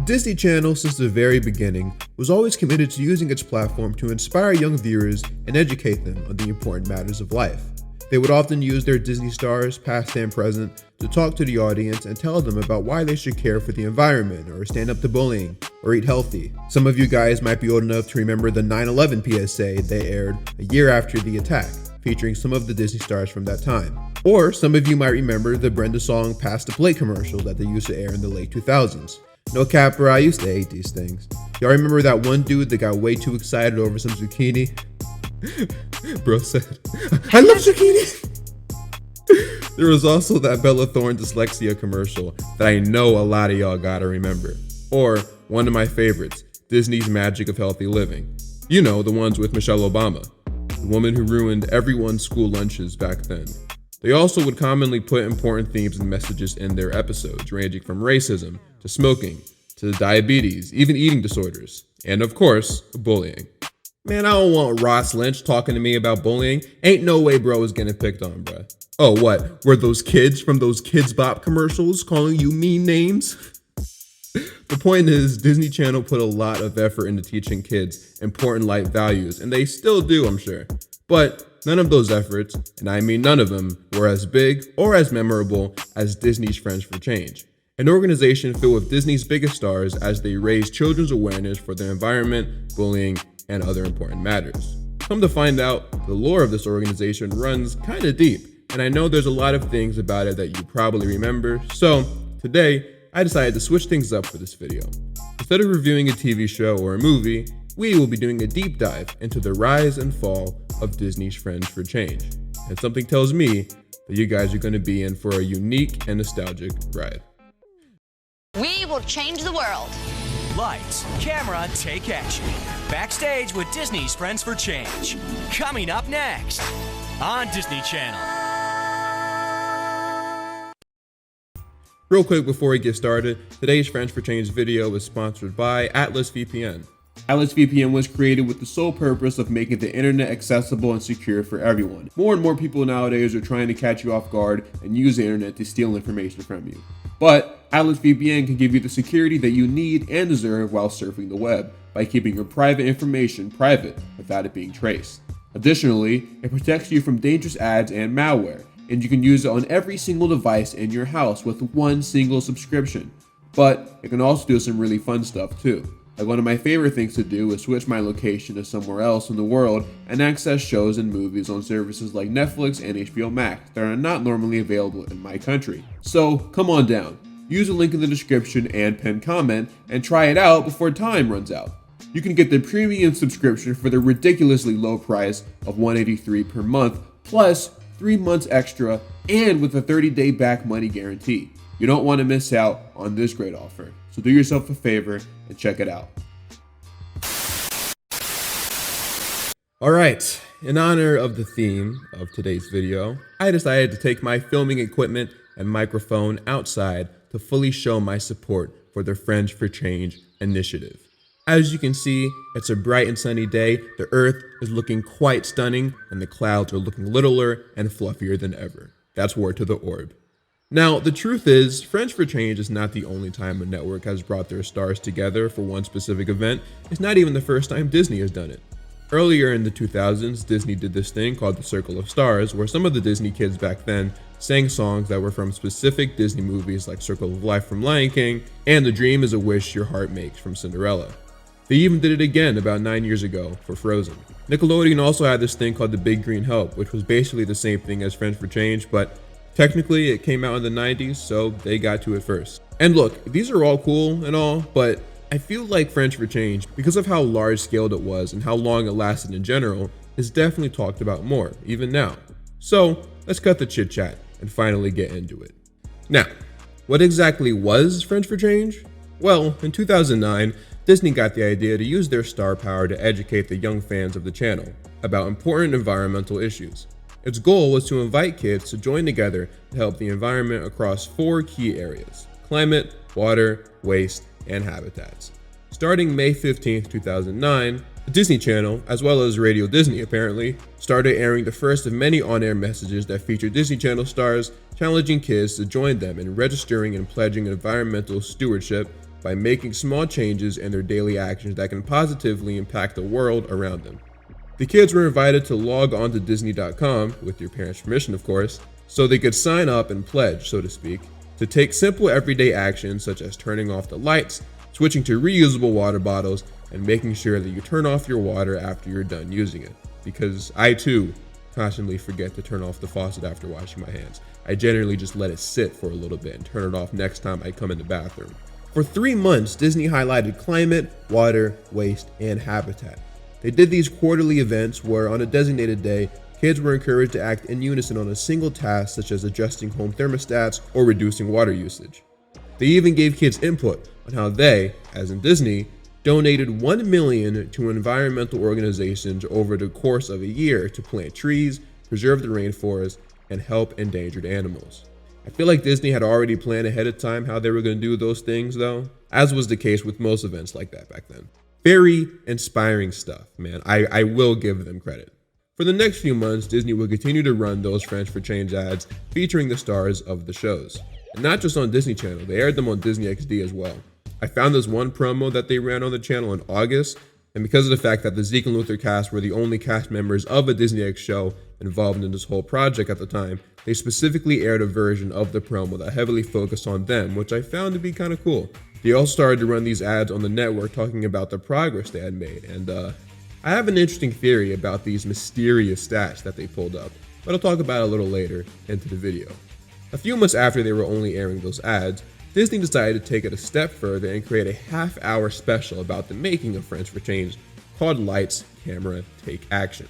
Disney Channel, since the very beginning, was always committed to using its platform to inspire young viewers and educate them on the important matters of life. They would often use their Disney stars, past and present, to talk to the audience and tell them about why they should care for the environment, or stand up to bullying, or eat healthy. Some of you guys might be old enough to remember the 9/11 PSA they aired a year after the attack, featuring some of the Disney stars from that time. Or some of you might remember the Brenda song Pass the Plate commercial that they used to air in the late 2000s. No cap, bro, I used to hate these things. Y'all remember that one dude that got way too excited over some zucchini? Bro said, I love zucchini! There was also that Bella Thorne dyslexia commercial that I know a lot of y'all gotta remember. Or one of my favorites, Disney's Magic of Healthy Living. You know, the ones with Michelle Obama, the woman who ruined everyone's school lunches back then. They also would commonly put important themes and messages in their episodes, ranging from racism to smoking to diabetes, even eating disorders, and of course, bullying. Man, I don't want Ross Lynch talking to me about bullying. Ain't no way bro is getting picked on, bruh. Oh, what? Were those kids from those Kids Bop commercials calling you mean names? The point is, Disney Channel put a lot of effort into teaching kids important life values, and they still do, I'm sure. But none of those efforts, and I mean none of them, were as big or as memorable as Disney's Friends for Change, an organization filled with Disney's biggest stars as they raise children's awareness for the environment, bullying, and other important matters. Come to find out, the lore of this organization runs kinda deep, and I know there's a lot of things about it that you probably remember, so today, I decided to switch things up for this video. Instead of reviewing a TV show or a movie, we will be doing a deep dive into the rise and fall of Disney's Friends for Change. And something tells me that you guys are gonna be in for a unique and nostalgic ride. We will change the world. Lights, camera, take action. Backstage with Disney's Friends for Change. Coming up next on Disney Channel. Real quick before we get started, today's Friends for Change video is sponsored by Atlas VPN. Atlas VPN was created with the sole purpose of making the internet accessible and secure for everyone. More and more people nowadays are trying to catch you off guard and use the internet to steal information from you. But Atlas VPN can give you the security that you need and deserve while surfing the web by keeping your private information private without it being traced. Additionally, it protects you from dangerous ads and malware, and you can use it on every single device in your house with one single subscription. But it can also do some really fun stuff too. Like one of my favorite things to do is switch my location to somewhere else in the world and access shows and movies on services like Netflix and HBO Max that are not normally available in my country. So come on down, use the link in the description and pinned comment and try it out before time runs out. You can get the premium subscription for the ridiculously low price of $183 per month plus 3 months extra and with a 30-day back money guarantee. You don't want to miss out on this great offer. So do yourself a favor and check it out. All right, in honor of the theme of today's video, I decided to take my filming equipment and microphone outside to fully show my support for the Friends for Change initiative. As you can see, it's a bright and sunny day, the earth is looking quite stunning, and the clouds are looking littler and fluffier than ever. That's word to the orb. Now, the truth is, Friends for Change is not the only time a network has brought their stars together for one specific event. It's not even the first time Disney has done it. Earlier in the 2000s, Disney did this thing called the Circle of Stars, where some of the Disney kids back then sang songs that were from specific Disney movies like Circle of Life from Lion King and The Dream is a Wish Your Heart Makes from Cinderella. They even did it again about 9 years ago for Frozen. Nickelodeon also had this thing called the Big Green Help, which was basically the same thing as Friends for Change, but technically it came out in the 90s, so they got to it first. And look, these are all cool and all, but I feel like Friends for Change, because of how large scaled it was and how long it lasted in general, is definitely talked about more, even now. So let's cut the chit chat and finally get into it. Now, what exactly was Friends for Change? Well, in 2009, Disney got the idea to use their star power to educate the young fans of the channel about important environmental issues. Its goal was to invite kids to join together to help the environment across 4 key areas: climate, water, waste, and habitats. Starting May 15, 2009, the Disney Channel, as well as Radio Disney apparently, started airing the first of many on-air messages that featured Disney Channel stars challenging kids to join them in registering and pledging environmental stewardship by making small changes in their daily actions that can positively impact the world around them. The kids were invited to log on to Disney.com, with your parents' permission of course, so they could sign up and pledge, so to speak, to take simple everyday actions such as turning off the lights, switching to reusable water bottles, and making sure that you turn off your water after you're done using it. Because I too constantly forget to turn off the faucet after washing my hands. I generally just let it sit for a little bit and turn it off next time I come in the bathroom. For 3 months, Disney highlighted climate, water, waste, and habitat. They did these quarterly events where on a designated day, kids were encouraged to act in unison on a single task such as adjusting home thermostats or reducing water usage. They even gave kids input on how they, as in Disney, donated $1 million to environmental organizations over the course of a year to plant trees, preserve the rainforest, and help endangered animals. I feel like Disney had already planned ahead of time how they were going to do those things though, as was the case with most events like that back then. Very inspiring stuff, man. I will give them credit. For the next few months, Disney will continue to run those Friends for Change ads featuring the stars of the shows. And not just on Disney Channel, they aired them on Disney XD as well. I found this one promo that they ran on the channel in August, and because of the fact that the Zeke and Luther cast were the only cast members of a Disney X show involved in this whole project at the time, they specifically aired a version of the promo that heavily focused on them, which I found to be kind of cool. They also started to run these ads on the network talking about the progress they had made, and I have an interesting theory about these mysterious stats that they pulled up, but I'll talk about it a little later into the video. A few months after they were only airing those ads, Disney decided to take it a step further and create a half-hour special about the making of Friends for Change called Lights, Camera, Take Action.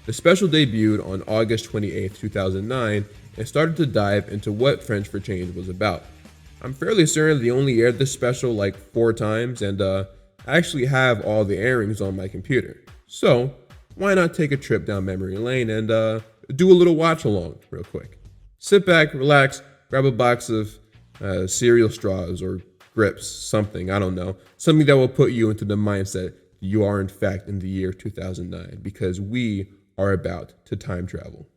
The special debuted on August 28, 2009 and started to dive into what Friends for Change was about. I'm fairly certain they only aired this special like 4 times, and I actually have all the airings on my computer. So why not take a trip down memory lane and do a little watch along real quick. Sit back, relax, grab a box of cereal straws or grips, something, I don't know. Something that will put you into the mindset you are in fact in the year 2009, because we are about to time travel.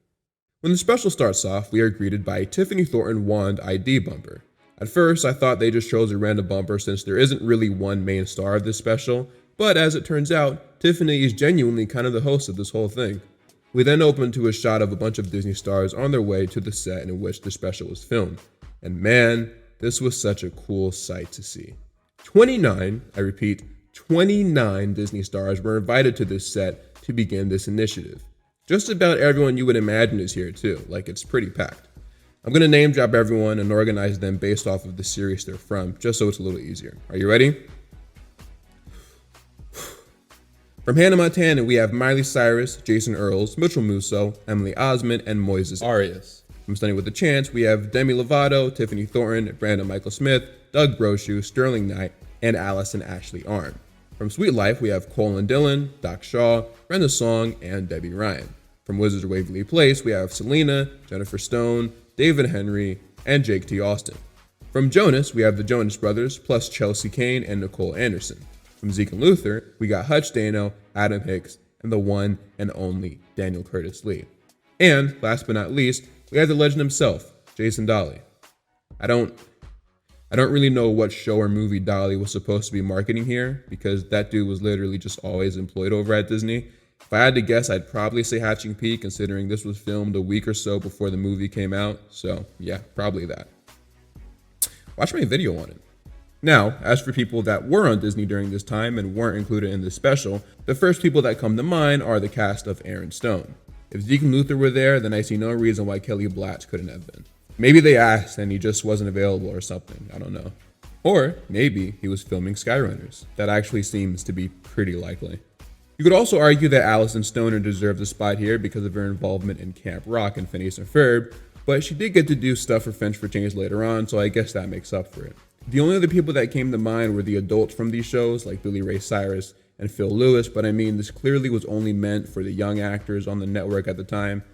When the special starts off, we are greeted by a Tiffany Thornton wand ID bumper. At first, I thought they just chose a random bumper since there isn't really one main star of this special, but as it turns out, Tiffany is genuinely kind of the host of this whole thing. We then open to a shot of a bunch of Disney stars on their way to the set in which the special was filmed. And man, this was such a cool sight to see. 29, I repeat, 29 Disney stars were invited to this set to begin this initiative. Just about everyone you would imagine is here too, like it's pretty packed. I'm gonna name drop everyone and organize them based off of the series they're from, just so it's a little easier. Are you ready? From Hannah Montana, we have Miley Cyrus, Jason Earls, Mitchell Musso, Emily Osment, and Moises Arias. From Stunning with a Chance, we have Demi Lovato, Tiffany Thornton, Brandon Michael Smith, Doug Brochu, Sterling Knight, and Allison Ashley Arm. From Sweet Life, we have Cole and Dylan, Doc Shaw, Brenda Song, and Debbie Ryan. From Wizards of Waverly Place, we have Selena, Jennifer Stone, David Henry, and Jake T. Austin. From Jonas, we have the Jonas Brothers, plus Chelsea Kane and Nicole Anderson. From Zeke and Luther, we got Hutch Dano, Adam Hicks, and the one and only Daniel Curtis Lee. And last but not least, we have the legend himself, Jason Dolly. I don't really know what show or movie Dolly was supposed to be marketing here, because that dude was literally just always employed over at Disney. If I had to guess, I'd probably say Hatching Peak, considering this was filmed a week or so before the movie came out. So yeah, probably that. Watch my video on it. Now, as for people that were on Disney during this time and weren't included in this special, the first people that come to mind are the cast of Aaron Stone. If Zeke and Luther were there, then I see no reason why Kelly Blatch couldn't have been. Maybe they asked and he just wasn't available or something, I don't know. Or maybe he was filming Skyrunners. That actually seems to be pretty likely. You could also argue that Allison Stoner deserved a spot here because of her involvement in Camp Rock and Phineas and Ferb, but she did get to do stuff for Friends for Change later on, so I guess that makes up for it. The only other people that came to mind were the adults from these shows, like Billy Ray Cyrus and Phil Lewis, but I mean, this clearly was only meant for the young actors on the network at the time,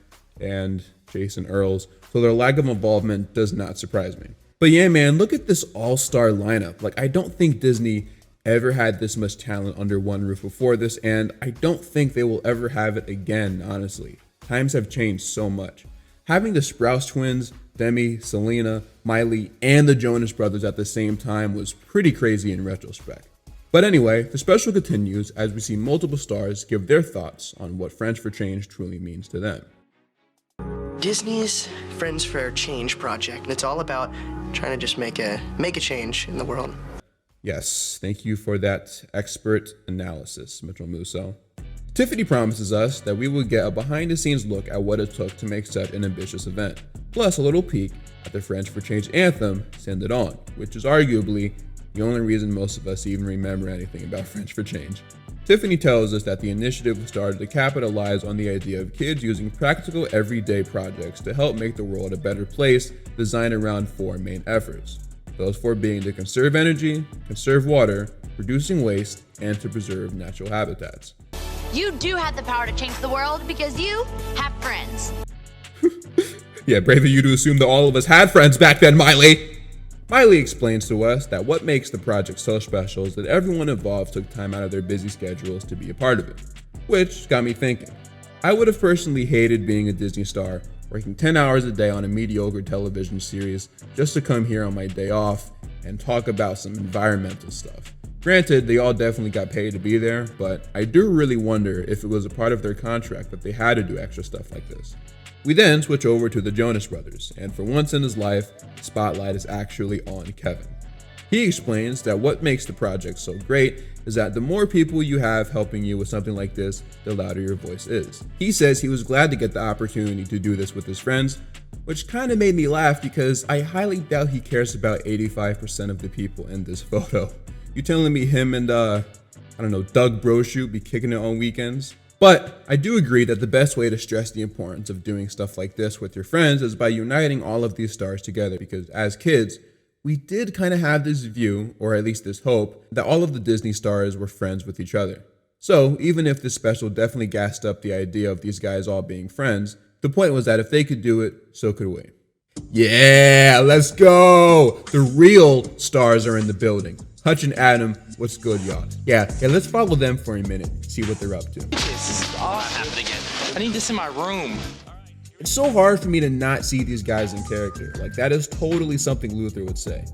and Jason Earls, so their lack of involvement does not surprise me. But yeah, man, look at this all-star lineup. Like, I don't think Disney ever had this much talent under one roof before this, and I don't think they will ever have it again, honestly. Times have changed so much. Having the Sprouse twins, Demi, Selena, Miley, and the Jonas Brothers at the same time was pretty crazy in retrospect. But anyway, the special continues as we see multiple stars give their thoughts on what Friends for Change truly means to them. Disney's Friends for Change project, and it's all about trying to just make a change in the world. Yes, thank you for that expert analysis, Mitchell Musso. Tiffany promises us that we will get a behind-the-scenes look at what it took to make such an ambitious event, plus a little peek at the Friends for Change anthem, Send It On, which is arguably the only reason most of us even remember anything about Friends for Change. Tiffany tells us that the initiative was started to capitalize on the idea of kids using practical everyday projects to help make the world a better place, designed around 4 main efforts. Those 4 being to conserve energy, conserve water, reducing waste, and to preserve natural habitats. You do have the power to change the world because you have friends. Yeah, brave of you to assume that all of us had friends back then, Miley! Miley explains to us that what makes the project so special is that everyone involved took time out of their busy schedules to be a part of it. Which got me thinking. I would have personally hated being a Disney star, working 10 hours a day on a mediocre television series just to come here on my day off and talk about some environmental stuff. Granted, they all definitely got paid to be there, but I do really wonder if it was a part of their contract that they had to do extra stuff like this. We then switch over to the Jonas Brothers, and for once in his life, the spotlight is actually on Kevin. He explains that what makes the project so great is that the more people you have helping you with something like this, the louder your voice is. He says he was glad to get the opportunity to do this with his friends, which kind of made me laugh because I highly doubt he cares about 85% of the people in this photo. You telling me him and, Doug Broshute be kicking it on weekends? But I do agree that the best way to stress the importance of doing stuff like this with your friends is by uniting all of these stars together, because as kids, we did kind of have this view, or at least this hope, that all of the Disney stars were friends with each other. So even if this special definitely gassed up the idea of these guys all being friends, the point was that if they could do it, so could we. Yeah, let's go! The real stars are in the building. Hutch and Adam, what's good, y'all? Yeah, let's follow them for a minute, see what they're up to. This is all happening again. I need this in my room. It's so hard for me to not see these guys in character. Like, that is totally something Luther would say.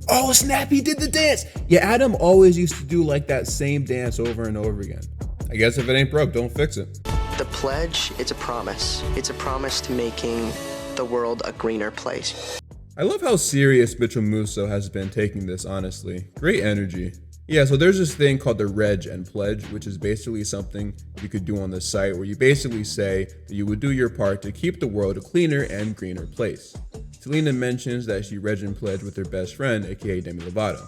Oh, snap, he did the dance! Yeah, Adam always used to do like that same dance over and over again. I guess if it ain't broke, don't fix it. The pledge, it's a promise. It's a promise to making the world a greener place. I love how serious Mitchell Musso has been taking this, honestly. Great energy. Yeah, so there's this thing called the Reg and Pledge, which is basically something you could do on the site where you basically say that you would do your part to keep the world a cleaner and greener place. Selena mentions that she Reg and Pledge with her best friend, aka Demi Lovato.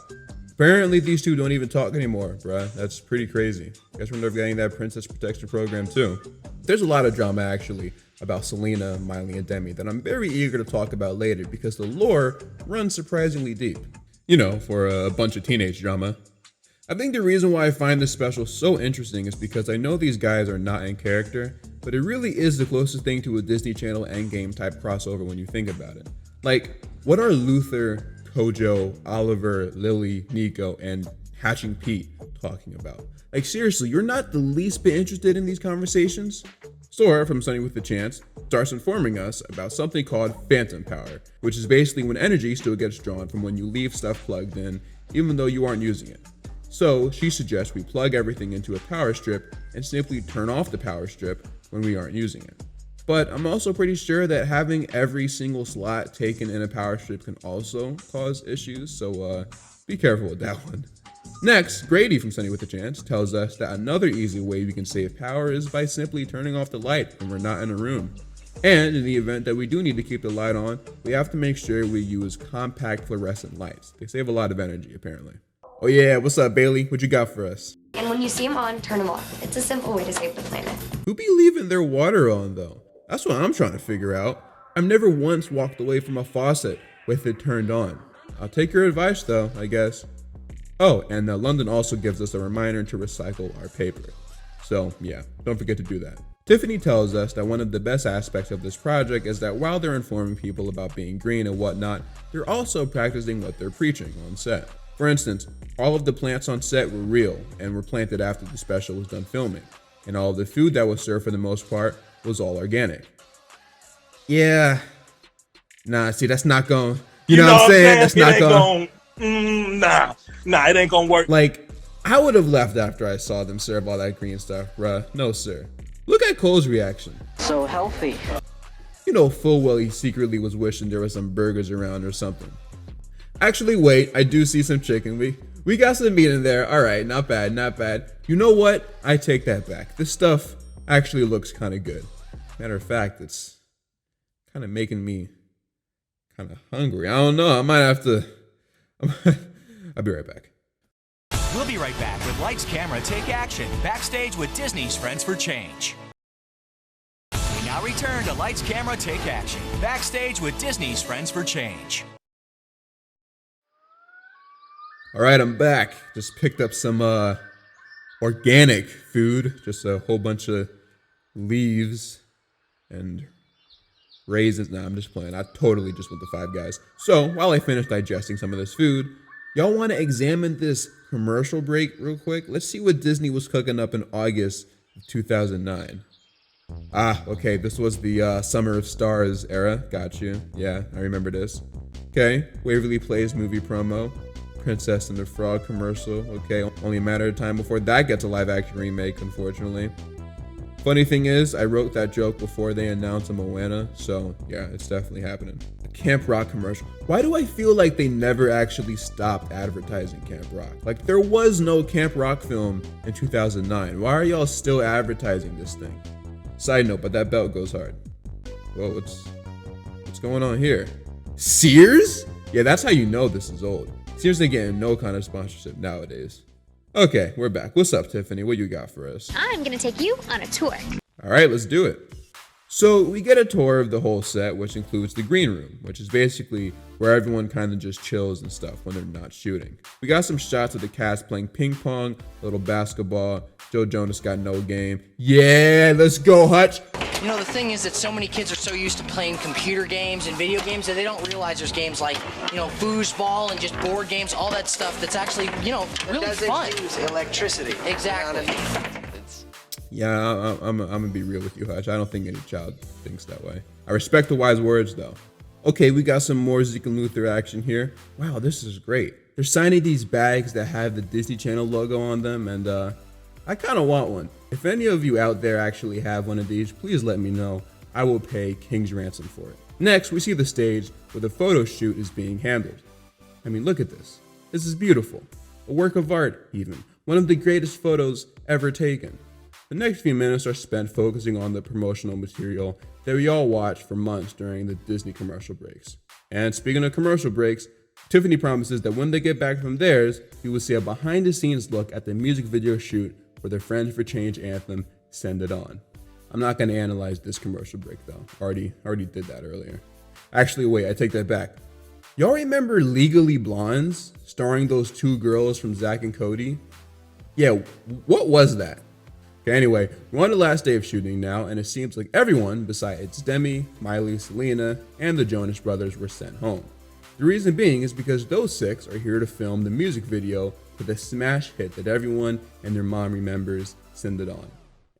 Apparently these two don't even talk anymore, bruh. That's pretty crazy. Guess we're never getting that Princess Protection Program too. There's a lot of drama actually about Selena, Miley, and Demi that I'm very eager to talk about later because the lore runs surprisingly deep. You know, for a bunch of teenage drama. I think the reason why I find this special so interesting is because I know these guys are not in character, but it really is the closest thing to a Disney Channel Endgame type crossover when you think about it. Like, what are Luther, Kojo, Oliver, Lily, Nico, and Hatching Pete talking about? Like, seriously, you're not the least bit interested in these conversations? Sora from Sunny with a Chance starts informing us about something called phantom power, which is basically when energy still gets drawn from when you leave stuff plugged in, even though you aren't using it. So she suggests we plug everything into a power strip and simply turn off the power strip when we aren't using it. But I'm also pretty sure that having every single slot taken in a power strip can also cause issues, so be careful with that one. Next, Grady from Sunny with a Chance tells us that another easy way we can save power is by simply turning off the light when we're not in a room. And in the event that we do need to keep the light on, we have to make sure we use compact fluorescent lights. They save a lot of energy, apparently. Oh yeah, what's up, Bailey? What you got for us? And when you see them on, turn them off. It's a simple way to save the planet. Who be leaving their water on, though? That's what I'm trying to figure out. I've never once walked away from a faucet with it turned on. I'll take your advice, though, I guess. Oh, and London also gives us a reminder to recycle our paper. So yeah, don't forget to do that. Tiffany tells us that one of the best aspects of this project is that while they're informing people about being green and whatnot, they're also practicing what they're preaching on set. For instance, all of the plants on set were real and were planted after the special was done filming, and all of the food that was served for the most part was all organic. Yeah, Nah, see, that's not going. You know what I'm saying? That's not going. Nah, it ain't gonna work. Like, I would have left after I saw them serve all that green stuff, bruh. No, sir. Look at Cole's reaction. So healthy. You know full well he secretly was wishing there was some burgers around or something. Actually, wait, I do see some chicken. We got some meat in there. All right, not bad, not bad. You know what? I take that back. This stuff actually looks kind of good. Matter of fact, it's kind of making me kind of hungry. I don't know. I might have to. I'll be right back. We'll be right back with Lights, Camera, Take Action, backstage with Disney's Friends for Change. We now return to Lights, Camera, Take Action, backstage with Disney's Friends for Change. All right, I'm back. Just picked up some organic food, just a whole bunch of leaves and raisins. Nah, I'm just playing. I totally just went to Five Guys. So while I finish digesting some of this food, y'all want to examine this commercial break real quick? Let's see what Disney was cooking up in August of 2009. Okay, this was the Summer of Stars era. Got you. Yeah, I remember this. Okay, Waverly Place movie promo. Princess and the Frog commercial. Okay, only a matter of time before that gets a live action remake, unfortunately. Funny thing is, I wrote that joke before they announced a Moana, so yeah, it's definitely happening. A Camp Rock commercial. Why do I feel like they never actually stopped advertising Camp Rock? Like, there was no Camp Rock film in 2009. Why are y'all still advertising this thing? Side note, but that belt goes hard. Whoa, what's going on here? Sears? Yeah, that's how you know this is old. Sears ain't getting no kind of sponsorship nowadays. Okay, we're back. What's up, Tiffany? What you got for us? I'm gonna take you on a tour. All right, let's do it. So we get a tour of the whole set, which includes the green room, which is basically where everyone kind of just chills and stuff when they're not shooting. We got some shots of the cast playing ping pong, a little basketball. Joe Jonas got no game. Yeah, let's go, Hutch. You know, the thing is that so many kids are so used to playing computer games and video games that they don't realize there's games like, you know, foosball and just board games, all that stuff that's actually, you know, really fun. Doesn't use electricity. Exactly. Yeah, I'm gonna be real with you, Hutch. I don't think any child thinks that way. I respect the wise words, though. Okay, we got some more Zeke and Luther action here. Wow, this is great. They're signing these bags that have the Disney Channel logo on them, and I kind of want one. If any of you out there actually have one of these, please let me know. I will pay king's ransom for it. Next, we see the stage where the photo shoot is being handled. I mean, look at this. This is beautiful. A work of art, even. One of the greatest photos ever taken. The next few minutes are spent focusing on the promotional material that we all watched for months during the Disney commercial breaks. And speaking of commercial breaks, Tiffany promises that when they get back from theirs, you will see a behind-the-scenes look at the music video shoot for their Friends for Change anthem, Send It On. I'm not going to analyze this commercial break, though. Already did that earlier. Actually, wait, I take that back. Y'all remember Legally Blondes, starring those two girls from Zack and Cody? Yeah, what was that? Okay, anyway, we're on the last day of shooting now, and it seems like everyone besides Demi, Miley, Selena, and the Jonas Brothers were sent home. The reason being is because those six are here to film the music video for the smash hit that everyone and their mom remembers, Send It On.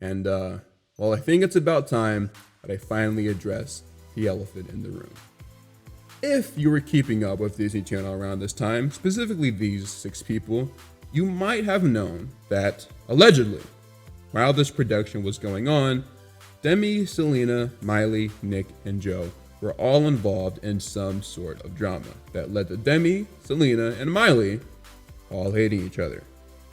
And, well, I think it's about time that I finally address the elephant in the room. If you were keeping up with Disney Channel around this time, specifically these six people, you might have known that, allegedly, while this production was going on, Demi, Selena, Miley, Nick, and Joe were all involved in some sort of drama that led to Demi, Selena, and Miley all hating each other.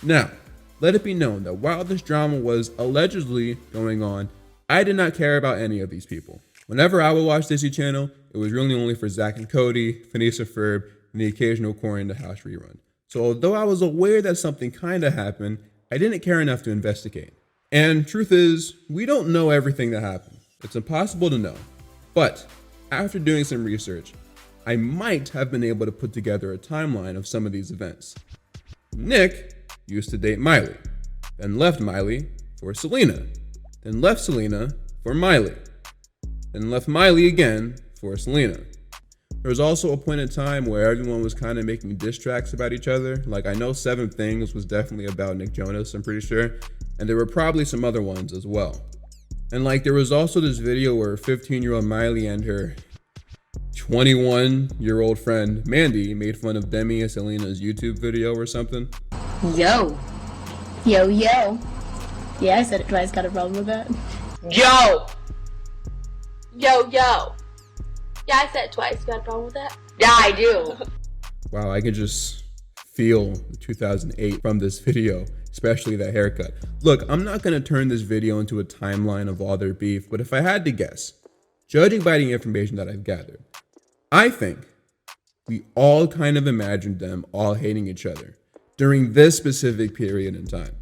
Now, let it be known that while this drama was allegedly going on, I did not care about any of these people. Whenever I would watch Disney Channel, it was really only for Zack and Cody, Phineas and Ferb, and the occasional Corey in the House rerun. So although I was aware that something kinda happened, I didn't care enough to investigate. And truth is, we don't know everything that happened. It's impossible to know. But after doing some research, I might have been able to put together a timeline of some of these events. Nick used to date Miley, then left Miley for Selena, then left Selena for Miley, then left Miley again for Selena. There was also a point in time where everyone was kind of making diss tracks about each other. Like, I know 7 Things was definitely about Nick Jonas, I'm pretty sure. And there were probably some other ones as well. And like, there was also this video where 15-year-old Miley and her 21-year-old friend Mandy made fun of Demi and Selena's YouTube video or something. Yo. Yo, yo. Yeah, I said it twice. Got a problem with that? Yo. Yo, yo. Yeah, I said it twice. Got a problem with that? Yeah, I do. Wow, I can just feel 2008 from this video, especially that haircut. Look, I'm not going to turn this video into a timeline of all their beef, but if I had to guess, judging by the information that I've gathered, I think we all kind of imagined them all hating each other during this specific period in time.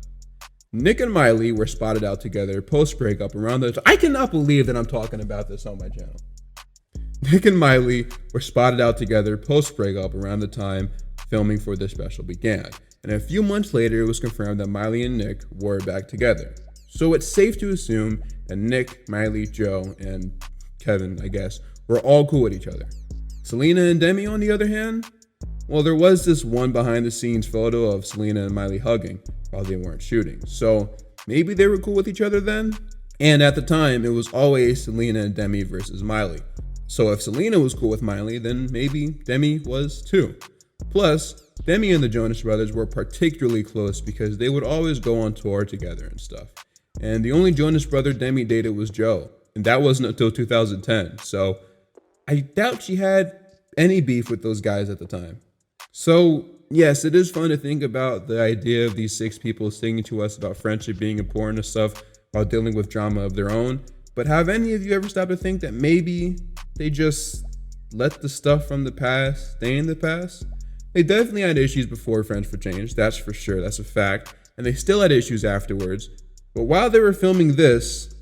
Nick and Miley were spotted out together post-breakup around the time. I cannot believe that I'm talking about this on my channel. Nick and Miley were spotted out together post-breakup around the time filming for this special began. And a few months later, it was confirmed that Miley and Nick were back together. So it's safe to assume that Nick, Miley, Joe, and Kevin, I guess, were all cool with each other. Selena and Demi, on the other hand, well, there was this one behind-the-scenes photo of Selena and Miley hugging while they weren't shooting. So maybe they were cool with each other then? And at the time, it was always Selena and Demi versus Miley. So if Selena was cool with Miley, then maybe Demi was too. Plus, Demi and the Jonas Brothers were particularly close because they would always go on tour together and stuff. And the only Jonas brother Demi dated was Joe, and that wasn't until 2010. So I doubt she had any beef with those guys at the time. So yes, it is fun to think about the idea of these 6 people singing to us about friendship being important and stuff while dealing with drama of their own. But have any of you ever stopped to think that maybe they just let the stuff from the past stay in the past? They definitely had issues before Friends for Change, that's for sure, that's a fact. And they still had issues afterwards. But while they were filming this,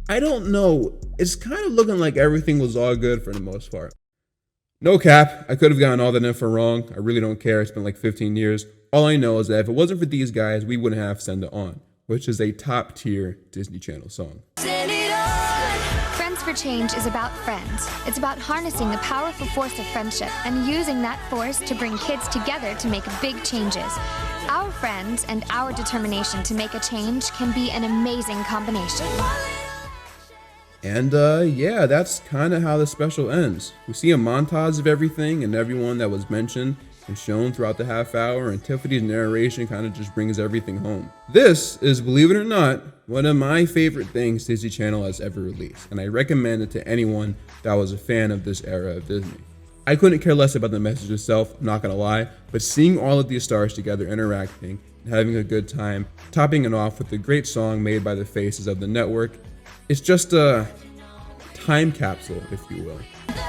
I don't know, it's kind of looking like everything was all good for the most part. No cap, I could have gotten all that info wrong. I really don't care, it's been like 15 years. All I know is that if it wasn't for these guys, we wouldn't have Send It On, which is a top tier Disney Channel song. Friends for Change is about friends. It's about harnessing the powerful force of friendship and using that force to bring kids together to make big changes. Our friends and our determination to make a change can be an amazing combination. And yeah, that's kind of how the special ends. We see a montage of everything and everyone that was mentioned and shown throughout the half hour, and Tiffany's narration kind of just brings everything home. This is, believe it or not, one of my favorite things Disney Channel has ever released, and I recommend it to anyone that was a fan of this era of Disney. I couldn't care less about the message itself, I'm not gonna lie, but seeing all of these stars together interacting and having a good time, topping it off with a great song made by the faces of the network, it's just a time capsule, if you will.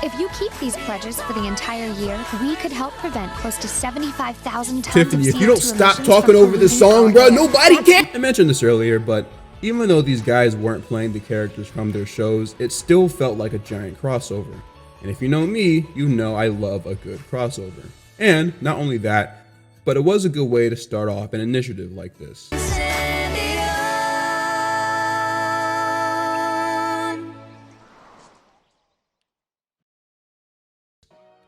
If you keep these pledges for the entire year, we could help prevent close to 75,000 tons Tiffany, of if you don't CO2 stop emissions talking from over this polluting song, bro, our air. nobody can. I mentioned this earlier, but even though these guys weren't playing the characters from their shows, it still felt like a giant crossover. And if you know me, you know I love a good crossover. And not only that, but it was a good way to start off an initiative like this.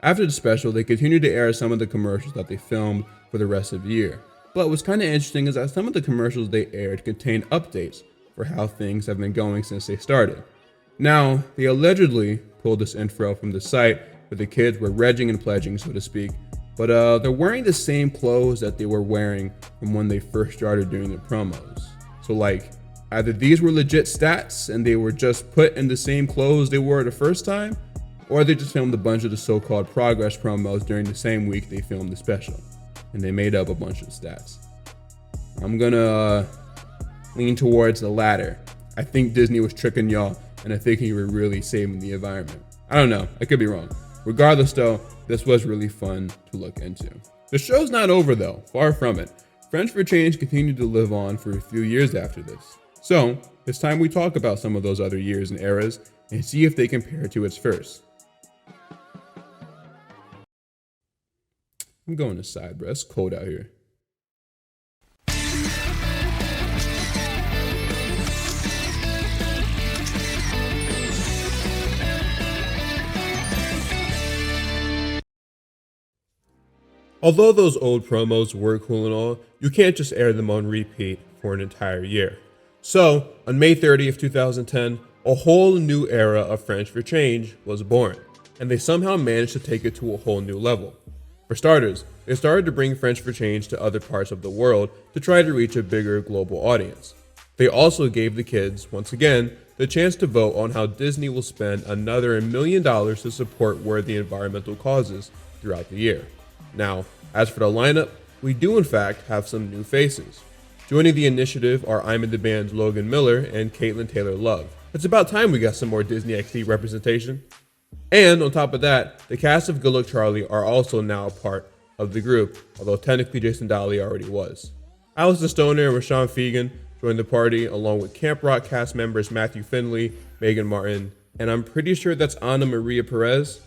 After the special, they continued to air some of the commercials that they filmed for the rest of the year. But what's kind of interesting is that some of the commercials they aired contained updates for how things have been going since they started. Now, they allegedly pulled this info from the site where the kids were regging and pledging, so to speak, but they're wearing the same clothes that they were wearing from when they first started doing the promos. So like, either these were legit stats and they were just put in the same clothes they wore the first time, or they just filmed a bunch of the so-called progress promos during the same week they filmed the special, and they made up a bunch of stats. I'm gonna lean towards the latter. I think Disney was tricking y'all, and I think he were really saving the environment. I don't know, I could be wrong. Regardless though, this was really fun to look into. The show's not over though, far from it. Friends for Change continued to live on for a few years after this. So, it's time we talk about some of those other years and eras and see if they compare to its first. I'm going inside, bro. It's cold out here. Although those old promos were cool and all, you can't just air them on repeat for an entire year. So, on May 30th, 2010, a whole new era of Friends for Change was born. and they somehow managed to take it to a whole new level. For starters, they started to bring Friends for Change to other parts of the world to try to reach a bigger global audience. They also gave the kids, once again, the chance to vote on how Disney will spend another $1 million to support worthy environmental causes throughout the year. Now, as for the lineup, we do in fact have some new faces. Joining the initiative are I'm in the Band's Logan Miller and Caitlin Taylor Love. It's about time we got some more Disney XD representation. And on top of that, the cast of Good Luck Charlie are also now a part of the group, although technically Jason Daly already was. Allison Stoner and Rashawn Fegan joined the party along with Camp Rock cast members Matthew Finley, Megan Martin, and I'm pretty sure that's Ana Maria Perez.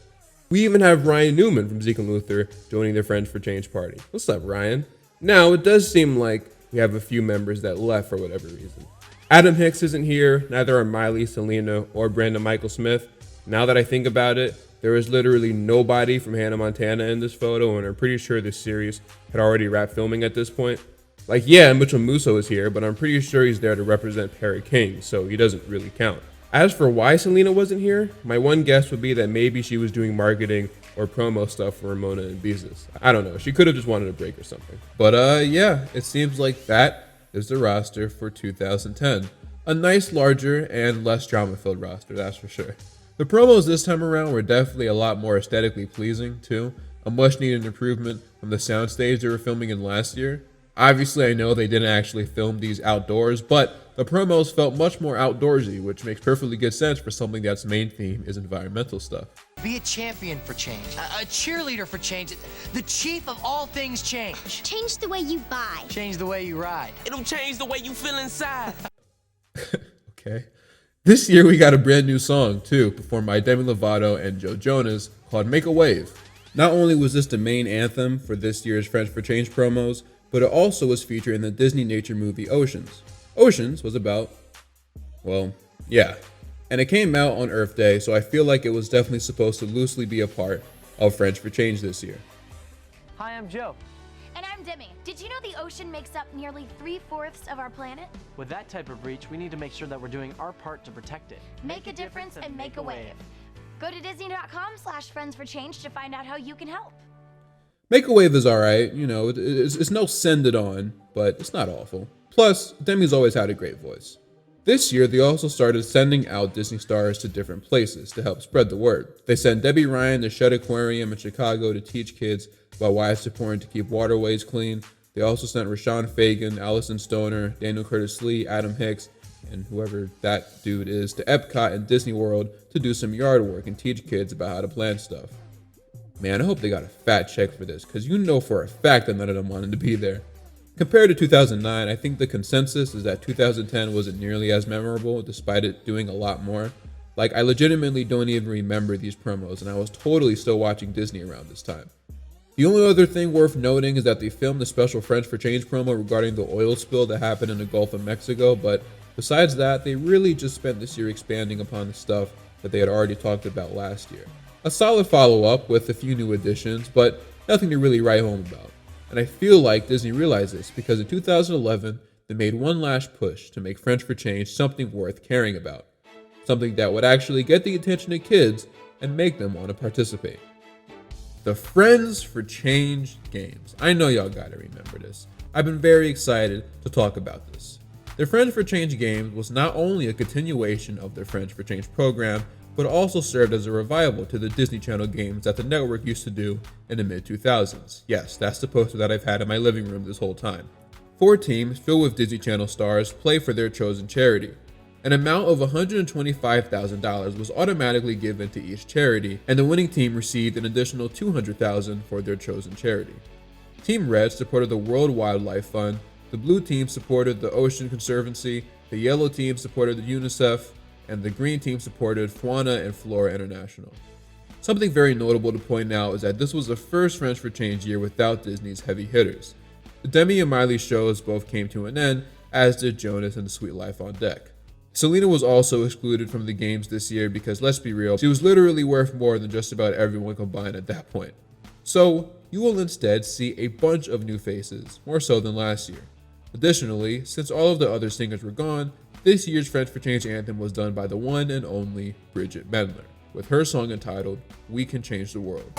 We even have Ryan Newman from Zeke and Luther joining their Friends for Change party. What's up, Ryan? Now, it does seem like we have a few members that left for whatever reason. Adam Hicks isn't here, neither are Miley, Selena, or Brandon Michael Smith. Now that I think about it, there is literally nobody from Hannah Montana in this photo, and I'm pretty sure this series had already wrapped filming at this point. Like, yeah, Mitchell Musso is here, but I'm pretty sure he's there to represent Perry King, so he doesn't really count. As for why Selena wasn't here, my one guess would be that maybe she was doing marketing or promo stuff for Ramona and Beezus. I don't know, she could have just wanted a break or something. But yeah, it seems like that is the roster for 2010. A nice, larger, and less drama-filled roster, that's for sure. The promos this time around were definitely a lot more aesthetically pleasing, too. A much-needed improvement from the soundstage they were filming in last year. Obviously, I know they didn't actually film these outdoors, but the promos felt much more outdoorsy, which makes perfectly good sense for something that's main theme is environmental stuff. Be a champion for change, a cheerleader for change, the chief of all things change. Change the way you buy. Change the way you ride. It'll change the way you feel inside. Okay. This year we got a brand new song too, performed by Demi Lovato and Joe Jonas, called Make a Wave. Not only was this the main anthem for this year's Friends for Change promos, but it also was featured in the Disney nature movie Oceans. Oceans was about, well, yeah. And it came out on Earth Day, so I feel like it was definitely supposed to loosely be a part of Friends for Change this year. Hi, I'm Joe. And I'm Demi. Did you know the ocean makes up nearly 3/4 of our planet? With that type of breach, we need to make sure that we're doing our part to protect it. Make a difference and make a wave. Go to disney.com/friendsforchange to find out how you can help. Make a Wave is alright, you know, it's no Send It On, but it's not awful. Plus, Demi's always had a great voice. This year, they also started sending out Disney stars to different places to help spread the word. They sent Debbie Ryan to Shedd Aquarium in Chicago to teach kids about why it's important to keep waterways clean. They also sent Rashawn Fegan, Allison Stoner, Daniel Curtis Lee, Adam Hicks, and whoever that dude is to Epcot and Disney World to do some yard work and teach kids about how to plant stuff. Man, I hope they got a fat check for this, because you know for a fact that none of them wanted to be there. Compared to 2009, I think the consensus is that 2010 wasn't nearly as memorable, despite it doing a lot more. Like, I legitimately don't even remember these promos, and I was totally still watching Disney around this time. The only other thing worth noting is that they filmed a special Friends for Change promo regarding the oil spill that happened in the Gulf of Mexico, but besides that, they really just spent this year expanding upon the stuff that they had already talked about last year. A solid follow-up with a few new additions, but nothing to really write home about. And I feel like Disney realized this because in 2011, they made one last push to make Friends for Change something worth caring about. Something that would actually get the attention of kids and make them want to participate. The Friends for Change games. I know y'all gotta remember this. I've been very excited to talk about this. The Friends for Change games was not only a continuation of their Friends for Change program, but also served as a revival to the Disney Channel games that the network used to do in the mid-2000s. Yes, that's the poster that I've had in my living room this whole time. 4 teams filled with Disney Channel stars play for their chosen charity. An amount of $125,000 was automatically given to each charity, and the winning team received an additional $200,000 for their chosen charity. Team Red supported the World Wildlife Fund, the blue team supported the Ocean Conservancy, the yellow team supported the UNICEF, and the green team supported Fauna and Flora International. Something very notable to point out is that this was the first Friends for Change year without Disney's heavy hitters. The Demi and Miley shows both came to an end, as did Jonas and The Sweet Life on Deck. Selena was also excluded from the games this year because, let's be real, she was literally worth more than just about everyone combined at that point. So, you will instead see a bunch of new faces, more so than last year. Additionally, since all of the other singers were gone, this year's Friends for Change anthem was done by the one and only Bridget Mendler. with her song entitled We Can Change the World.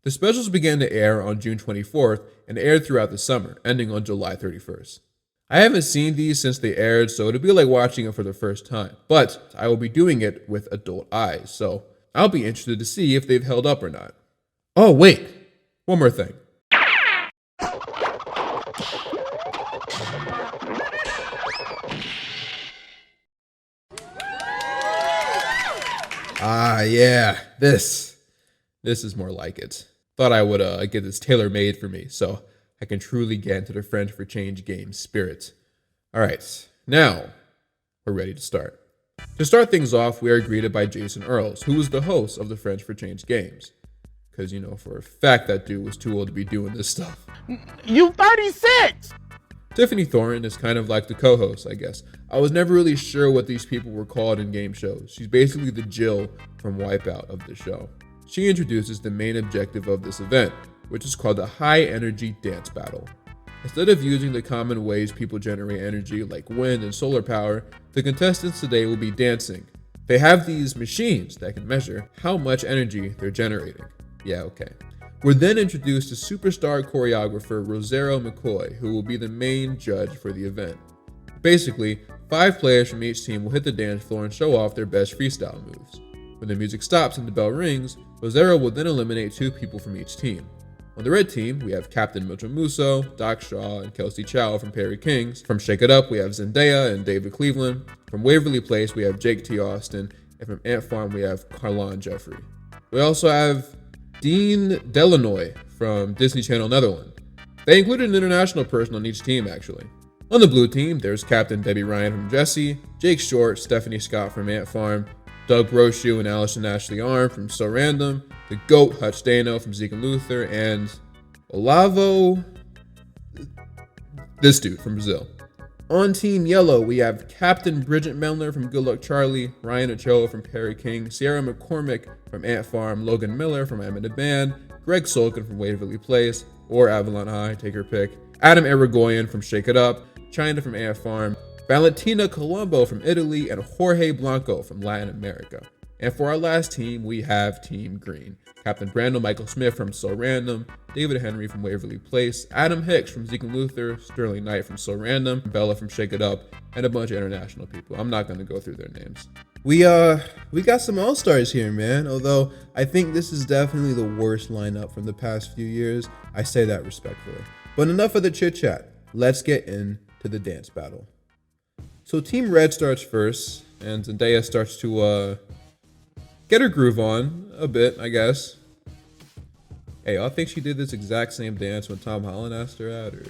The specials began to air on June 24th and aired throughout the summer, ending on July 31st. I haven't seen these since they aired, so it'll be like watching it for the first time, but I will be doing it with adult eyes, so I'll be interested to see if they've held up or not. Oh wait, one more thing. Yeah, this is more like it. Thought I would get this tailor-made for me, so I can truly get into the Friends for Change game spirit. All right, now we're ready to start. To start things off, we are greeted by Jason Earls, who is the host of the Friends for Change games. Because, you know, for a fact that dude was too old to be doing this stuff. You 36! Tiffany Thorne is kind of like the co-host, I guess. I was never really sure what these people were called in game shows. She's basically the Jill from Wipeout of the show. She introduces the main objective of this event, which is called the High Energy Dance Battle. Instead of using the common ways people generate energy like wind and solar power, the contestants today will be dancing. They have these machines that can measure how much energy they're generating. Yeah, okay. We're then introduced to superstar choreographer Rosero McCoy, who will be the main judge for the event. Basically, 5 players from each team will hit the dance floor and show off their best freestyle moves. When the music stops and the bell rings, Rosero will then eliminate 2 people from each team. On the red team, we have Captain Mitchell Musso, Doc Shaw, and Kelsey Chow from Perry Kings. From Shake It Up, we have Zendaya and David Cleveland. From Waverly Place, we have Jake T. Austin. And from Ant Farm, we have Carlon Jeffrey. We also have Dean Delanoy from Disney Channel Netherlands. They included an international person on each team, actually. On the blue team, there's Captain Debbie Ryan from Jessie, Jake Short, Stephanie Scott from Ant Farm, Doug Brochu and Allison Ashley Arm from So Random, the GOAT Hutch Dano from Zeke and Luther, and Olavo, this dude from Brazil. On Team Yellow, we have Captain Bridget Mellner from Good Luck Charlie, Ryan Ochoa from Perry King, Sierra McCormick from Ant Farm, Logan Miller from I'm in the Band, Greg Solkin from Waverly Place, or Avalon High, take your pick, Adam Irigoyen from Shake It Up, China from Ant Farm, Valentina Colombo from Italy, and Jorge Blanco from Latin America. And for our last team, we have Team Green. Captain Brandon Michael Smith from So Random, David Henry from Waverly Place, Adam Hicks from Zeke and Luther, Sterling Knight from So Random, Bella from Shake It Up, and a bunch of international people. I'm not going to go through their names. We got some all-stars here, man. Although I think this is definitely the worst lineup from the past few years. I say that respectfully. But enough of the chit-chat. Let's get into the dance battle. So Team Red starts first, and Zendaya starts to get her groove on a bit, I guess. Hey, I think she did this exact same dance when Tom Holland asked her out, or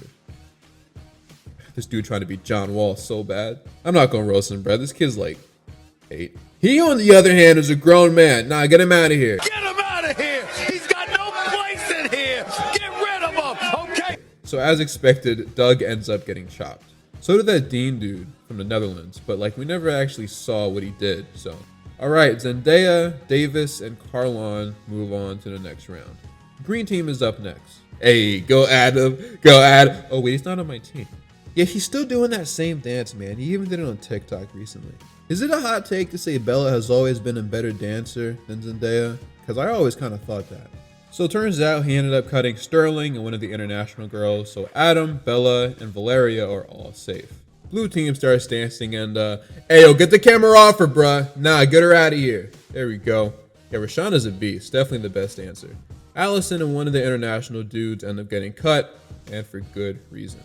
this dude trying to be John Wall so bad. I'm not gonna roast him, bro. This kid's like 8. He, on the other hand, is a grown man. Nah, get him out of here. Get him out of here! He's got no place in here! Get rid of him, okay? So as expected, Doug ends up getting chopped. So did that Dean dude from the Netherlands, but like we never actually saw what he did, so. All right, Zendaya, Davis, and Carlon move on to the next round. Green team is up next. Hey, go Adam, go Adam. Oh wait, he's not on my team. Yeah, he's still doing that same dance, man. He even did it on TikTok recently. Is it a hot take to say Bella has always been a better dancer than Zendaya? Because I always kind of thought that. So it turns out he ended up cutting Sterling and one of the international girls, so Adam, Bella, and Valeria are all safe. Blue team starts dancing and, hey, yo, get the camera off her, bruh. Nah, get her out of here. There we go. Yeah, Rashauna's a beast. Definitely the best dancer. Allison and one of the international dudes end up getting cut, and for good reason.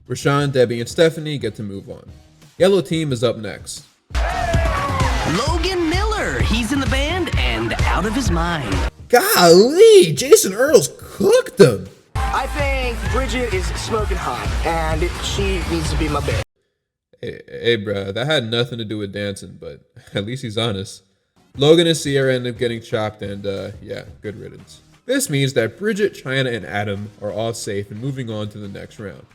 Rashawn, Debbie, and Stephanie get to move on. Yellow team is up next. Logan Miller. He's in the band and out of his mind. Golly, Jason Earls cooked him. I think Bridget is smoking hot, and she needs to be my bitch. Hey, bruh, that had nothing to do with dancing, but at least he's honest. Logan and Sierra end up getting chopped, and yeah, good riddance. This means that Bridget, China, and Adam are all safe and moving on to the next round.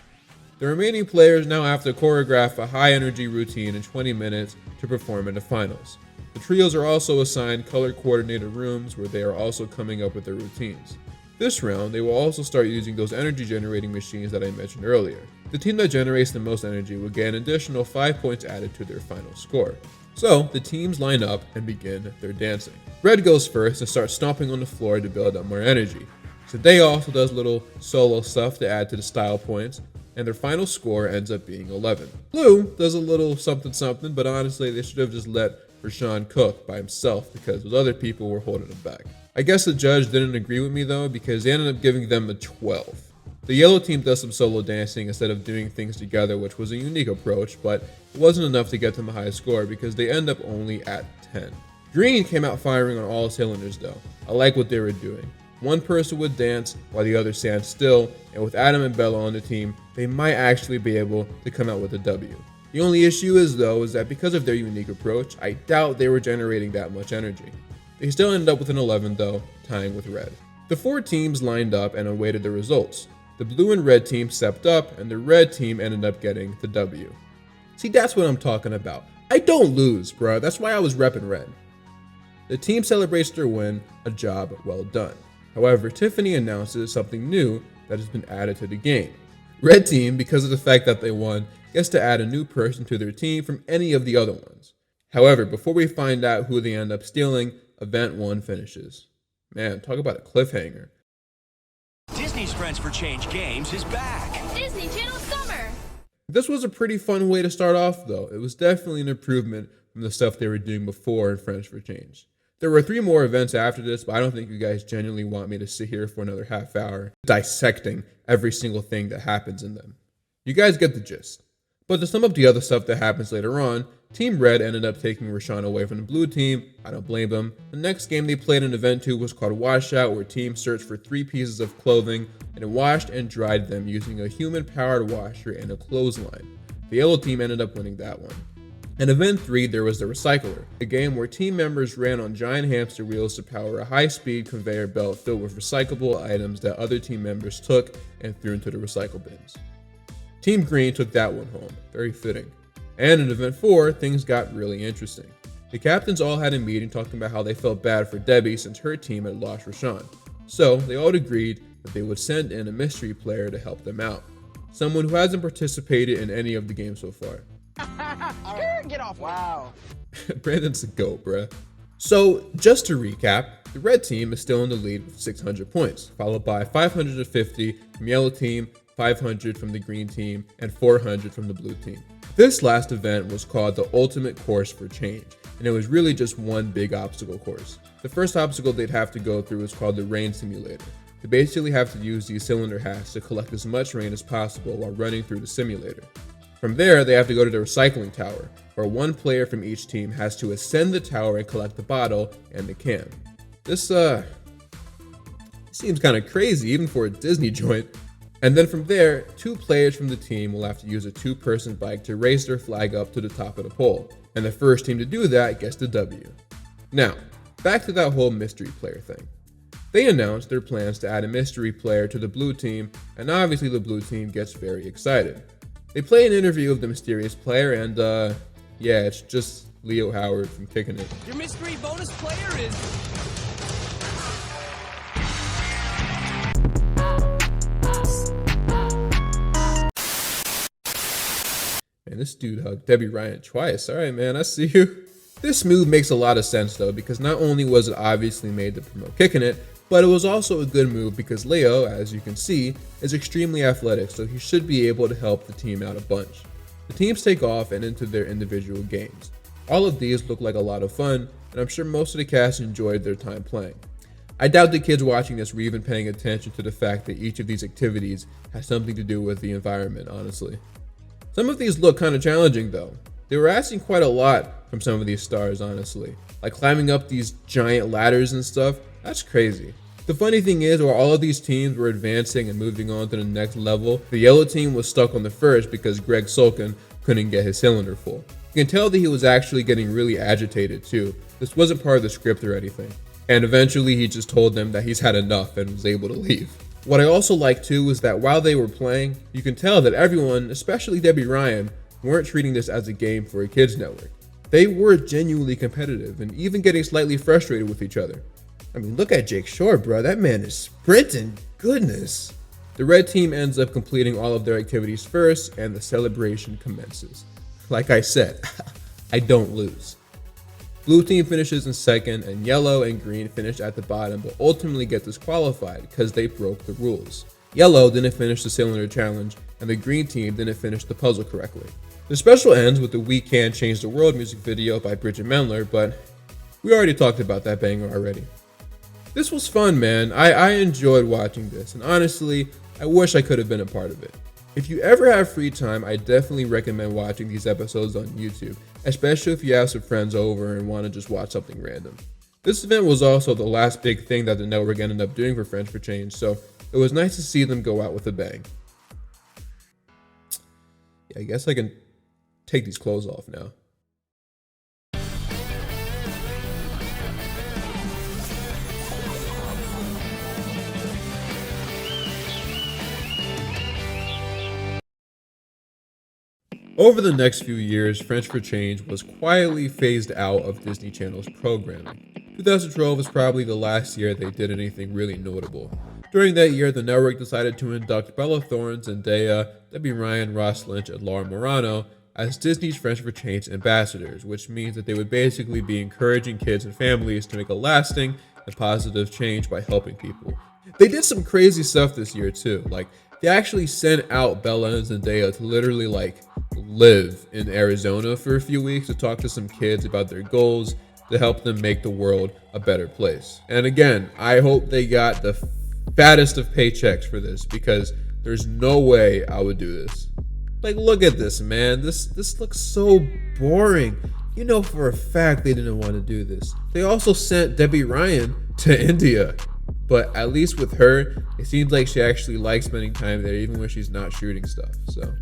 The remaining players now have to choreograph a high-energy routine in 20 minutes to perform in the finals. The trios are also assigned color-coordinated rooms where they are also coming up with their routines. This round, they will also start using those energy generating machines that I mentioned earlier. The team that generates the most energy will get an additional 5 points added to their final score. So, the teams line up and begin their dancing. Red goes first and starts stomping on the floor to build up more energy. Zendaya also does little solo stuff to add to the style points, and their final score ends up being 11. Blue does a little something something, but honestly they should have just let Rashawn cook by himself because those other people were holding him back. I guess the judge didn't agree with me though, because they ended up giving them a 12. The yellow team does some solo dancing instead of doing things together, which was a unique approach, but it wasn't enough to get them a high score because they end up only at 10. Green came out firing on all cylinders though. I like what they were doing. One person would dance while the other stands still, and with Adam and Bella on the team, they might actually be able to come out with a W. The only issue is that because of their unique approach, I doubt they were generating that much energy. They still ended up with an 11 though, tying with red. The 4 teams lined up and awaited the results. The blue and red team stepped up, and the red team ended up getting the W. See, that's what I'm talking about. I don't lose, bruh. That's why I was repping red. The team celebrates their win, a job well done. However, Tiffany announces something new that has been added to the game. Red team, because of the fact that they won, gets to add a new person to their team from any of the other ones. However, before we find out who they end up stealing, Event 1 finishes. Man, talk about a cliffhanger. Disney's Friends for Change Games is back. Disney Channel Summer. This was a pretty fun way to start off though. It was definitely an improvement from the stuff they were doing before in Friends for Change. There were 3 more events after this, but I don't think you guys genuinely want me to sit here for another half hour dissecting every single thing that happens in them. You guys get the gist. But to sum up the other stuff that happens later on, Team Red ended up taking Rashawn away from the blue team. I don't blame them. The next game they played in Event 2 was called Washout, where teams searched for 3 pieces of clothing and washed and dried them using a human-powered washer and a clothesline. The yellow team ended up winning that one. In Event 3, there was the Recycler, a game where team members ran on giant hamster wheels to power a high-speed conveyor belt filled with recyclable items that other team members took and threw into the recycle bins. Team Green took that one home, very fitting. And in Event 4, things got really interesting. The captains all had a meeting talking about how they felt bad for Debbie since her team had lost Rashawn. So they all agreed that they would send in a mystery player to help them out. Someone who hasn't participated in any of the games so far. Get off. Wow. Brandon's a GOAT, bruh. So, just to recap, the red team is still in the lead with 600 points, followed by 550 from yellow team, 500 from the green team, and 400 from the blue team. This last event was called the Ultimate Course for Change, and it was really just one big obstacle course. The first obstacle they'd have to go through is called the Rain Simulator. They basically have to use these cylinder hats to collect as much rain as possible while running through the simulator. From there, they have to go to the recycling tower, where one player from each team has to ascend the tower and collect the bottle and the can. This seems kind of crazy, even for a Disney joint. And then from there, 2 players from the team will have to use a 2-person bike to race their flag up to the top of the pole, and the first team to do that gets the W. Now, back to that whole mystery player thing. They announced their plans to add a mystery player to the blue team, and obviously the blue team gets very excited. They play an interview of the mysterious player, and yeah, it's just Leo Howard from Kicking It. Your mystery bonus player is... Man, this dude hugged Debbie Ryan twice. All right, man, I see you. This move makes a lot of sense though, because not only was it obviously made to promote Kicking It, but it was also a good move because Leo, as you can see, is extremely athletic, so he should be able to help the team out a bunch. The teams take off and into their individual games. All of these look like a lot of fun, and I'm sure most of the cast enjoyed their time playing. I doubt the kids watching this were even paying attention to the fact that each of these activities has something to do with the environment, honestly. Some of these look kind of challenging though. They were asking quite a lot from some of these stars, honestly. Like climbing up these giant ladders and stuff, that's crazy. The funny thing is, while all of these teams were advancing and moving on to the next level, the yellow team was stuck on the first because Greg Sulkin couldn't get his cylinder full. You can tell that he was actually getting really agitated too. This wasn't part of the script or anything. And eventually he just told them that he's had enough and was able to leave. What I also like too is that while they were playing, you can tell that everyone, especially Debbie Ryan, weren't treating this as a game for a kids network. They were genuinely competitive and even getting slightly frustrated with each other. I mean, look at Jake Shore, bro. That man is sprinting. Goodness. The red team ends up completing all of their activities first, and the celebration commences. Like I said, I don't lose. Blue team finishes in second, and yellow and green finish at the bottom, but ultimately get disqualified because they broke the rules. Yellow didn't finish the cylinder challenge, and the green team didn't finish the puzzle correctly. The special ends with the We Can Change the World music video by Bridget Mendler, but we already talked about that banger already. This was fun, man. I enjoyed watching this, and honestly, I wish I could have been a part of it. If you ever have free time, I definitely recommend watching these episodes on YouTube, especially if you have some friends over and want to just watch something random. This event was also the last big thing that the network ended up doing for Friends for Change, so it was nice to see them go out with a bang. Yeah, I guess I can take these clothes off now. Over the next few years, Friends for Change was quietly phased out of Disney Channel's programming. 2012 was probably the last year they did anything really notable. During that year, the network decided to induct Bella Thorne, Zendaya, Debbie Ryan, Ross Lynch, and Laura Marano as Disney's Friends for Change ambassadors, which means that they would basically be encouraging kids and families to make a lasting and positive change by helping people. They did some crazy stuff this year too, like they actually sent out Bella and Zendaya to literally live in Arizona for a few weeks to talk to some kids about their goals to help them make the world a better place. And again, I hope they got the fattest of paychecks for this, because there's no way I would do this. Like, look at this, man. This looks so boring. You know for a fact they didn't want to do this. They also sent Debbie Ryan to India. But at least with her, it seems like she actually likes spending time there even when she's not shooting stuff. So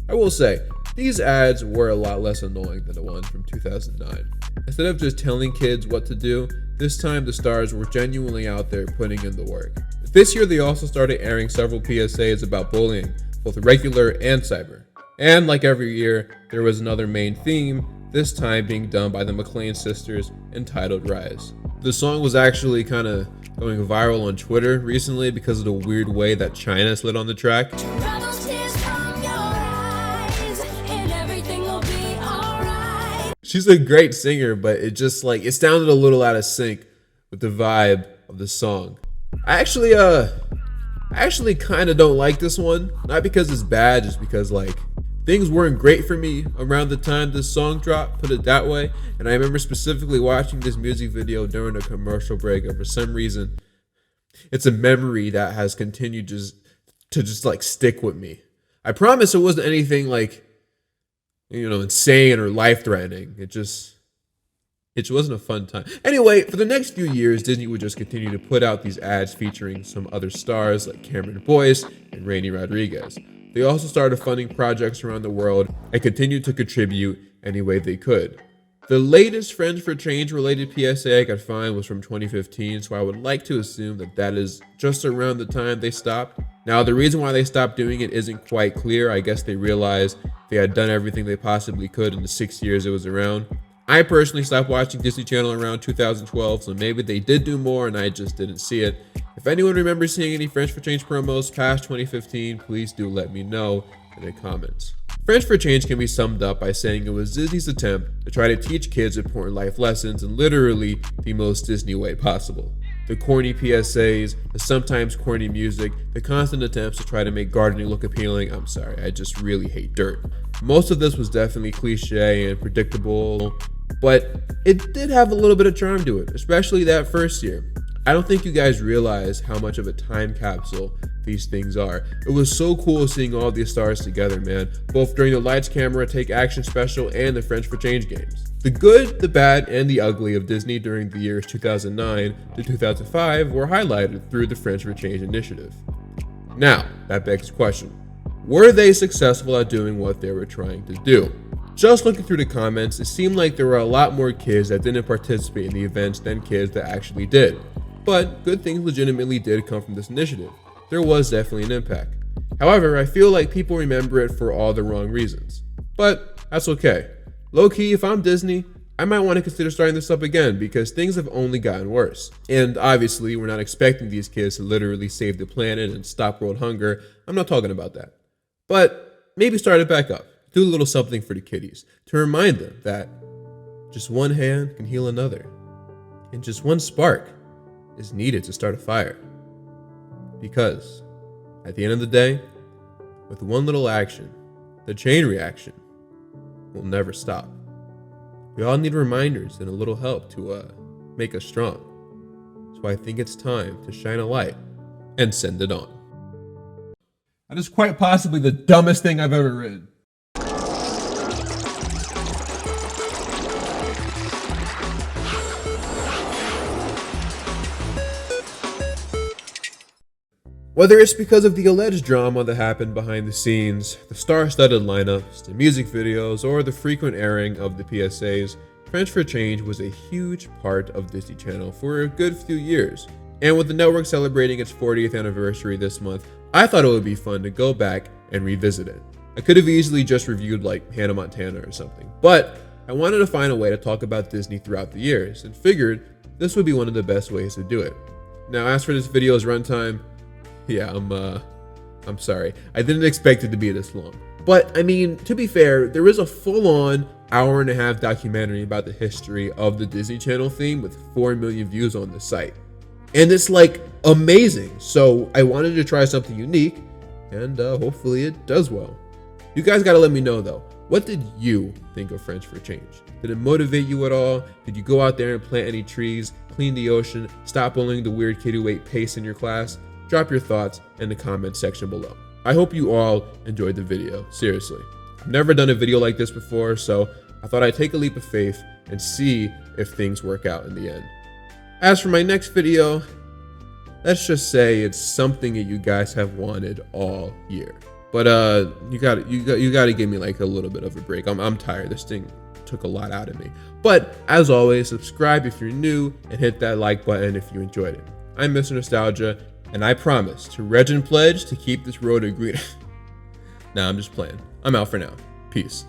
I will say, these ads were a lot less annoying than the ones from 2009. Instead of just telling kids what to do, this time the stars were genuinely out there putting in the work. This year they also started airing several PSAs about bullying, both regular and cyber. And like every year, there was another main theme, this time being done by the McLean sisters, entitled Rise. The song was actually kind of going viral on Twitter recently because of the weird way that China slid on the track. She's a great singer, but it just it sounded a little out of sync with the vibe of the song. I actually kind of don't like this one, not because it's bad, just because things weren't great for me around the time this song dropped, put it that way. And I remember specifically watching this music video during a commercial break, and for some reason, it's a memory that has continued to stick with me. I promise it wasn't anything insane or life-threatening. It wasn't a fun time. Anyway, for the next few years, Disney would just continue to put out these ads featuring some other stars like Cameron Boyce and Rainy Rodriguez. They also started funding projects around the world and continued to contribute any way they could. The latest Friends for Change related PSA I could find was from 2015, so I would like to assume that is just around the time they stopped. Now, the reason why they stopped doing it isn't quite clear. I guess they realized they had done everything they possibly could in the 6 years it was around. I personally stopped watching Disney Channel around 2012, so maybe they did do more and I just didn't see it. If anyone remembers seeing any Friends for Change promos past 2015, please do let me know in the comments. Friends for Change can be summed up by saying it was Disney's attempt to try to teach kids important life lessons in literally the most Disney way possible. The corny PSAs, the sometimes corny music, the constant attempts to try to make gardening look appealing. I'm sorry, I just really hate dirt. Most of this was definitely cliche and predictable, but it did have a little bit of charm to it, especially that first year. I don't think you guys realize how much of a time capsule these things are. It was so cool seeing all these stars together, man, both during the Lights, Camera, Take Action special and the Friends for Change games. The good, the bad, and the ugly of Disney during the years 2009 to 2005 were highlighted through the Friends for Change initiative. Now, that begs the question, were they successful at doing what they were trying to do? Just looking through the comments, it seemed like there were a lot more kids that didn't participate in the events than kids that actually did. But good things legitimately did come from this initiative. There was definitely an impact. However, I feel like people remember it for all the wrong reasons. But that's okay. Low-key, if I'm Disney, I might want to consider starting this up again because things have only gotten worse. And obviously, we're not expecting these kids to literally save the planet and stop world hunger. I'm not talking about that. But maybe start it back up. Do a little something for the kiddies to remind them that just one hand can heal another. And just one spark is needed to start a fire. Because at the end of the day, with one little action, the chain reaction will never stop. We all need reminders and a little help to make us strong. So I think it's time to shine a light and send it on. That is quite possibly the dumbest thing I've ever written. Whether it's because of the alleged drama that happened behind the scenes, the star-studded lineups, the music videos, or the frequent airing of the PSAs, Friends for Change was a huge part of Disney Channel for a good few years. And with the network celebrating its 40th anniversary this month, I thought it would be fun to go back and revisit it. I could have easily just reviewed like Hannah Montana or something, but I wanted to find a way to talk about Disney throughout the years and figured this would be one of the best ways to do it. Now, as for this video's runtime, yeah, I'm sorry. I didn't expect it to be this long. But I mean, to be fair, there is a full-on hour-and-a-half documentary about the history of the Disney Channel theme with 4 million views on the site. And it's like amazing. So I wanted to try something unique and hopefully it does well. You guys gotta let me know though. What did you think of Friends for Change? Did it motivate you at all? Did you go out there and plant any trees, clean the ocean, stop bullying the weird kid who ate paste in your class? Drop your thoughts in the comment section below. I hope you all enjoyed the video, seriously. I've never done a video like this before, so I thought I'd take a leap of faith and see if things work out in the end. As for my next video, let's just say it's something that you guys have wanted all year. But you gotta give me like a little bit of a break. I'm tired. This thing took a lot out of me. But as always, subscribe if you're new and hit that like button if you enjoyed it. I'm Mr. Nostalgia, and I promise to reg and pledge to keep this road a green. Nah, I'm just playing. I'm out for now. Peace.